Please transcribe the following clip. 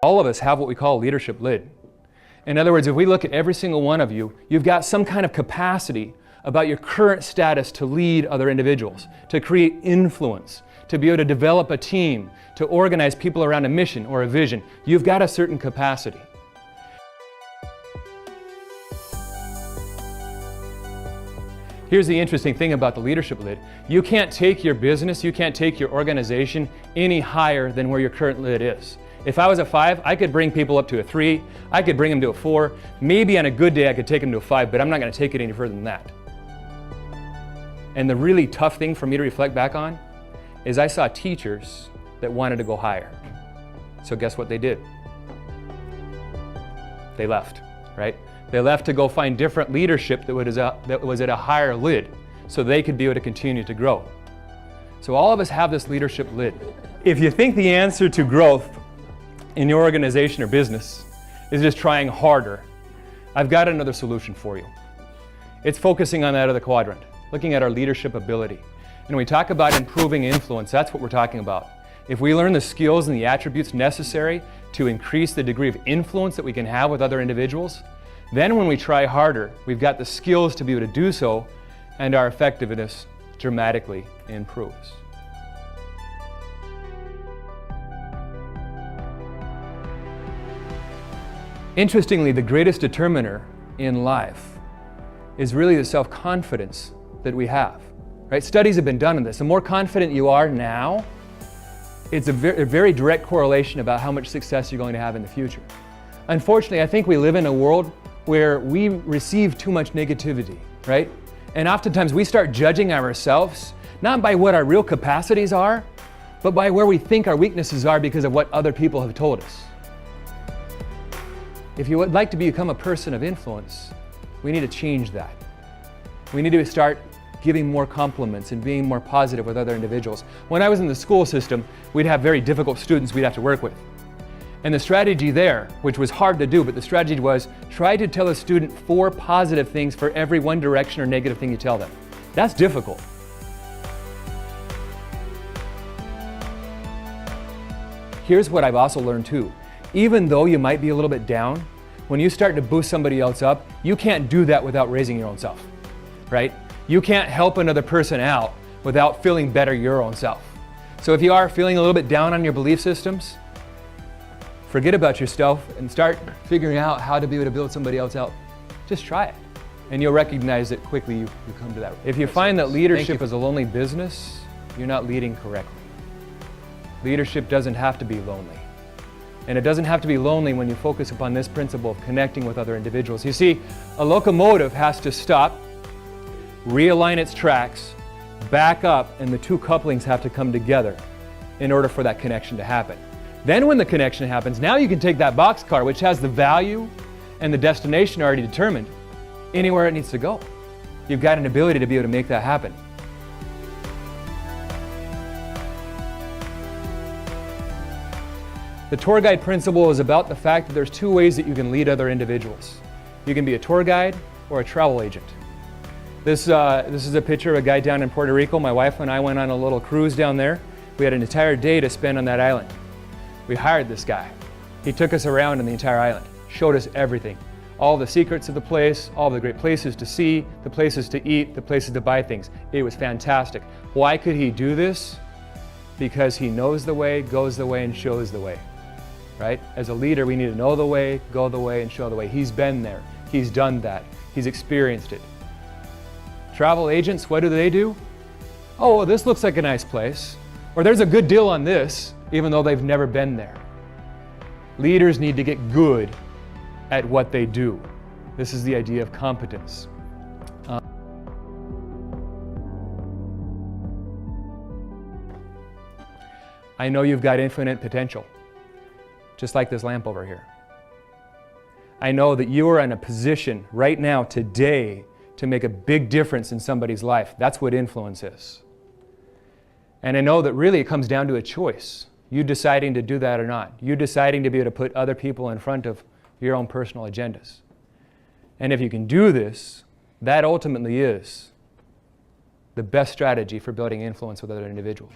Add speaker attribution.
Speaker 1: All of us have what we call a leadership lid. In other words, if we look at every single one of you, you've got some kind of capacity about your current status to lead other individuals, to create influence, to be able to develop a team, to organize people around a mission or a vision. You've got a certain capacity. Here's the interesting thing about the leadership lid. You can't take your business, you can't take your organization any higher than where your current lid is. If I was a 5, I could bring people up to a 3, I could bring them to a 4, maybe on a good day I could take them to a 5, but I'm not going to take it any further than that. And the really tough thing for me to reflect back on is I saw teachers that wanted to go higher. So guess what they did? They left, right? They left to go find different leadership that was at a higher lid so they could be able to continue to grow. So all of us have this leadership lid. If you think the answer to growth in your organization or business is just trying harder, I've got another solution for you. It's focusing on that other quadrant, looking at our leadership ability. And when we talk about improving influence, that's what we're talking about. If we learn the skills and the attributes necessary to increase the degree of influence that we can have with other individuals, then when we try harder, we've got the skills to be able to do so, and our effectiveness dramatically improves. Interestingly, the greatest determiner in life is really the self-confidence that we have. Right? Studies have been done on this. The more confident you are now, it's a very direct correlation about how much success you're going to have in the future. Unfortunately, I think we live in a world where we receive too much negativity, right? And oftentimes we start judging ourselves, not by what our real capacities are, but by where we think our weaknesses are because of what other people have told us. If you would like to become a person of influence, we need to change that. We need to start giving more compliments and being more positive with other individuals. When I was in the school system, we'd have very difficult students we'd have to work with. And the strategy there, which was hard to do, but the strategy was try to tell a student 4 positive things for every one direction or negative thing you tell them. That's difficult. Here's what I've also learned too. Even though you might be a little bit down, when you start to boost somebody else up, you can't do that without raising your own self, right? You can't help another person out without feeling better your own self. So if you are feeling a little bit down on your belief systems, forget about yourself and start figuring out how to be able to build somebody else out. Just try it. And you'll recognize that quickly you come to that. If you find that leadership is a lonely business, you're not leading correctly. Leadership doesn't have to be lonely. And it doesn't have to be lonely when you focus upon this principle of connecting with other individuals. You see, a locomotive has to stop, realign its tracks, back up, and the 2 couplings have to come together in order for that connection to happen. Then when the connection happens, now you can take that boxcar, which has the value and the destination already determined, anywhere it needs to go. You've got an ability to be able to make that happen. The tour guide principle is about the fact that there's 2 ways that you can lead other individuals. You can be a tour guide or a travel agent. This is a picture of a guy down in Puerto Rico. My wife and I went on a little cruise down there. We had an entire day to spend on that island. We hired this guy. He took us around in the entire island, showed us everything. All the secrets of the place, all the great places to see, the places to eat, the places to buy things. It was fantastic. Why could he do this? Because he knows the way, goes the way, and shows the way. Right? As a leader, we need to know the way, go the way, and show the way. He's been there. He's done that. He's experienced it. Travel agents, what do? Oh, well, this looks like a nice place. Or there's a good deal on this, even though they've never been there. Leaders need to get good at what they do. This is the idea of competence. I know you've got infinite potential, just like this lamp over here. I know that you are in a position right now, today, to make a big difference in somebody's life. That's what influence is. And I know that really it comes down to a choice. You deciding to do that or not. You deciding to be able to put other people in front of your own personal agendas. And if you can do this, that ultimately is the best strategy for building influence with other individuals.